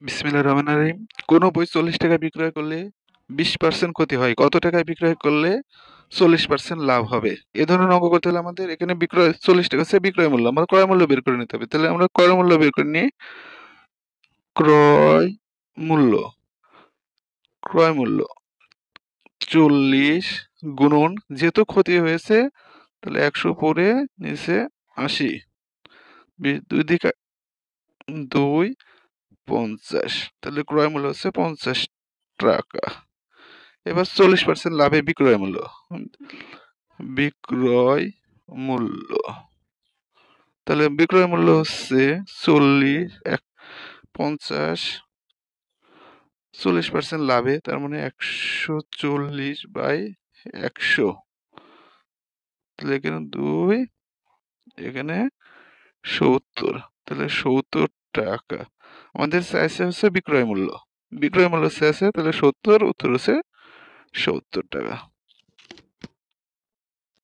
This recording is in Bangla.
বিসমিল্লাহির রহমানির রহিম। কোনো বই 40 টাকায় বিক্রয় করলে 20% ক্ষতি হয়, কত টাকায় বিক্রয় করলে 40% লাভ হবে? এ ধরনের অঙ্ক করতে হলে আমাদের এখানে বিক্রয় 40 টাকা হচ্ছে বিক্রয় মূল্য, আমরা ক্রয় মূল্য বের করে নিতে হবে। তাহলে আমরা ক্রয় মূল্য বের করে নিই। ক্রয় মূল্য ক্রয় মূল্য 40 গুণন, যেহেতু ক্ষতি হয়েছে তাহলে 100 পরে নিচে 80, দুই দিকে 2 50, তাহলে ক্রয় মূল্য হচ্ছে 50 টাকা। এবার 40% লাভে বিক্রয় মূল্য, বিক্রয় মূল্য তাহলে বিক্রয় মূল্য হচ্ছে 40, 50, 40% লাভে, তার মানে 140/100, তাহলে এখানে 2, এখানে 70, তাহলে 70 টাকা। আমাদের চাইছে হচ্ছে বিক্রয় মূল্য, বিক্রয় মূল্য চাইছে, তাহলে 70, উত্তর হচ্ছে 70 টাকা।